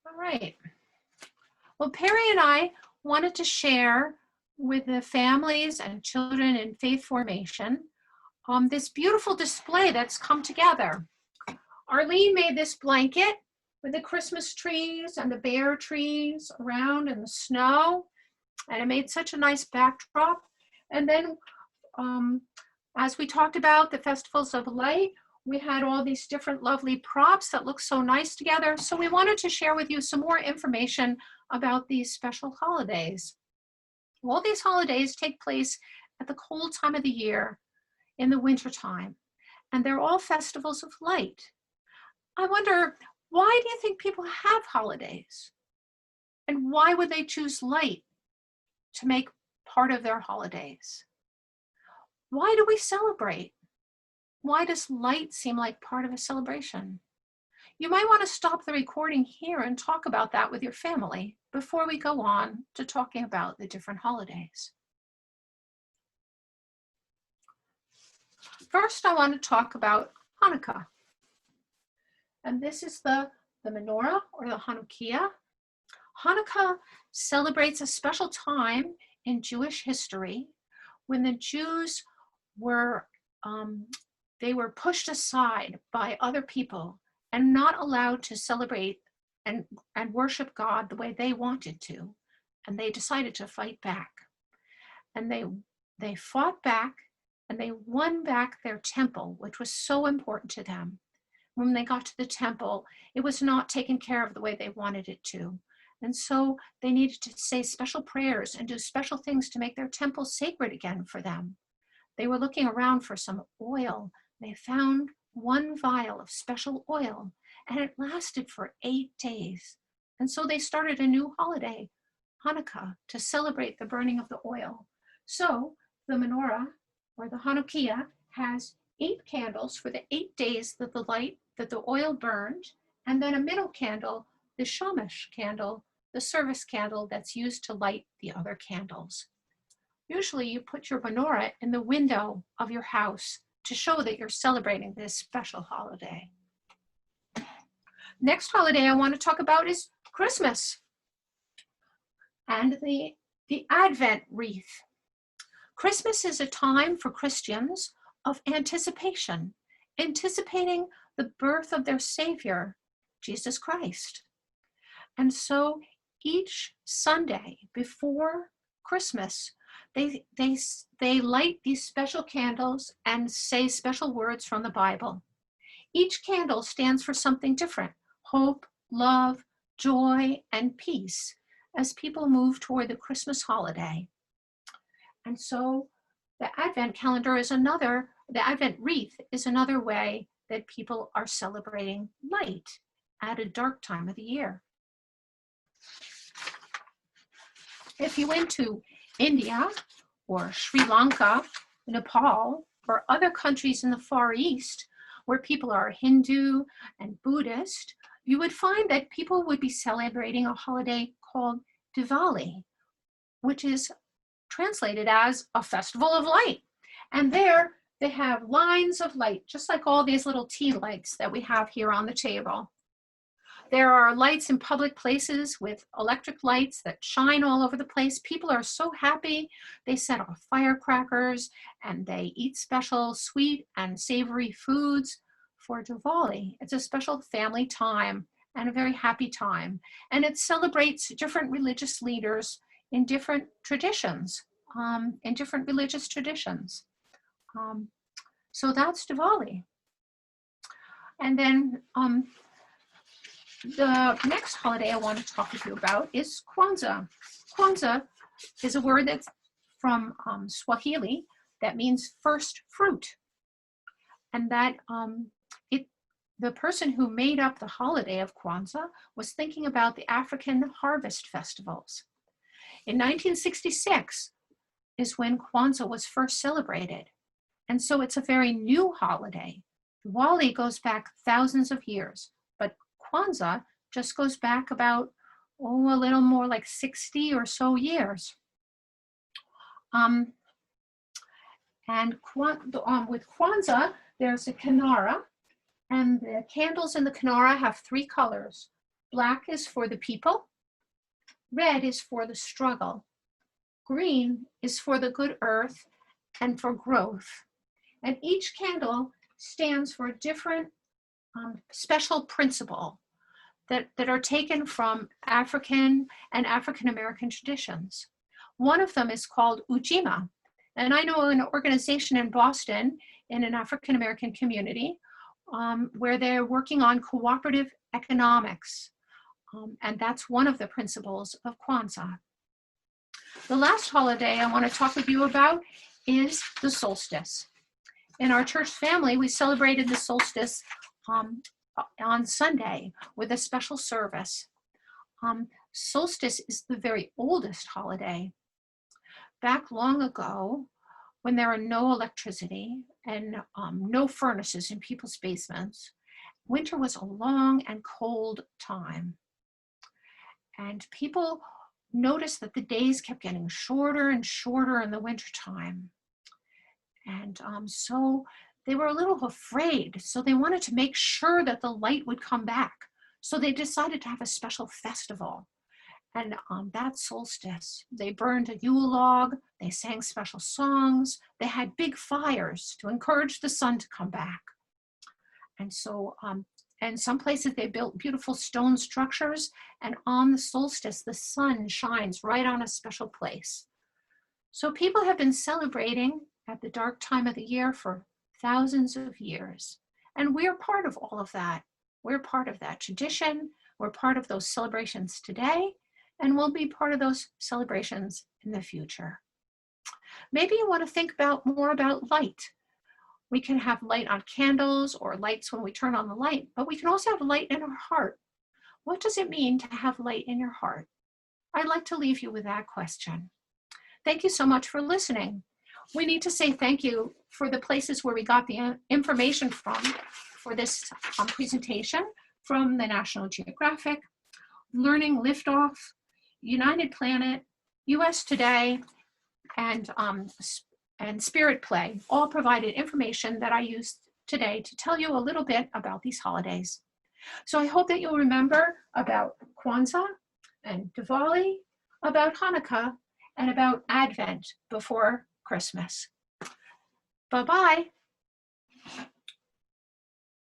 All right. Well, Perry and I wanted to share with the families and children in faith formation this beautiful display that's come together. Arlene made this blanket with the Christmas trees and the bare trees around and the snow, and it made such a nice backdrop. And then as we talked about the festivals of light, we had all these different lovely props that look so nice together. So we wanted to share with you some more information about these special holidays. All these holidays take place at the cold time of the year in the wintertime, and they're all festivals of light. I wonder, why do you think people have holidays? And why would they choose light to make part of their holidays? Why do we celebrate? Why does light seem like part of a celebration? You might want to stop the recording here and talk about that with your family before we go on to talking about the different holidays. First, I want to talk about Hanukkah. And this is the menorah or the Hanukkiah. Hanukkah celebrates a special time in Jewish history when the Jews were pushed aside by other people and not allowed to celebrate and worship God the way they wanted to. And they decided to fight back. And they fought back and they won back their temple, which was so important to them. When they got to the temple, it was not taken care of the way they wanted it to. And so they needed to say special prayers and do special things to make their temple sacred again for them. They were looking around for some oil. They found one vial of special oil, and it lasted for 8 days. And so they started a new holiday, Hanukkah, to celebrate the burning of the oil. So the menorah, or the Hanukkiah, has 8 candles for the 8 days that the oil burned, and then a middle candle, the shamash candle, the service candle that's used to light the other candles. Usually you put your menorah in the window of your house to show that you're celebrating this special holiday. Next holiday I want to talk about is Christmas and the Advent wreath. Christmas is a time for Christians of anticipation, anticipating the birth of their Savior, Jesus Christ. And so each Sunday before Christmas, they light these special candles and say special words from the Bible. Each candle stands for something different: hope, love, joy, and peace, as people move toward the Christmas holiday. And so the Advent calendar is the Advent wreath is another way that people are celebrating light at a dark time of the year. If you went to India or Sri Lanka, Nepal, or other countries in the Far East where people are Hindu and Buddhist, you would find that people would be celebrating a holiday called Diwali, which is translated as a festival of light. And there they have lines of light, just like all these little tea lights that we have here on the table. There are lights in public places with electric lights that shine all over the place. People are so happy. They set off firecrackers and they eat special sweet and savory foods for Diwali. It's a special family time and a very happy time. And it celebrates different religious leaders in different traditions, in different religious traditions. So that's Diwali. And then the next holiday I want to talk with you about is Kwanzaa. Kwanzaa is a word that's from Swahili that means first fruit. And that the person who made up the holiday of Kwanzaa was thinking about the African harvest festivals. In 1966 is when Kwanzaa was first celebrated. And so it's a very new holiday. Diwali goes back thousands of years, but Kwanzaa just goes back about, a little more like 60 or so years. And with Kwanzaa, there's a Kinara, and the candles in the Kinara have 3 colors: Black is for the people. Red is for the struggle. Green is for the good earth and for growth. And each candle stands for a different special principle that are taken from African and African American traditions. One of them is called Ujima. And I know an organization in Boston in an African American community where they're working on cooperative economics. And that's one of the principles of Kwanzaa. The last holiday I want to talk with you about is the solstice. In our church family, we celebrated the solstice on Sunday with a special service. Solstice is the very oldest holiday. Back long ago, when there were no electricity and no furnaces in people's basements, winter was a long and cold time. And people noticed that the days kept getting shorter and shorter in the wintertime. And so they were a little afraid. So they wanted to make sure that the light would come back. So they decided to have a special festival. And on that solstice, they burned a Yule log, they sang special songs, they had big fires to encourage the sun to come back. And so, and some places they built beautiful stone structures, and on the solstice, the sun shines right on a special place. So people have been celebrating at the dark time of the year for thousands of years. And we're part of all of that. We're part of that tradition. We're part of those celebrations today, and we'll be part of those celebrations in the future. Maybe you want to think more about light. We can have light on candles or lights when we turn on the light, but we can also have light in our heart. What does it mean to have light in your heart? I'd like to leave you with that question. Thank you so much for listening. We need to say thank you for the places where we got the information from for this presentation, from the National Geographic, Learning Liftoff, United Planet, US Today, and Spirit Play, all provided information that I used today to tell you a little bit about these holidays. So I hope that you'll remember about Kwanzaa and Diwali, about Hanukkah, and about Advent before Christmas. Bye-bye.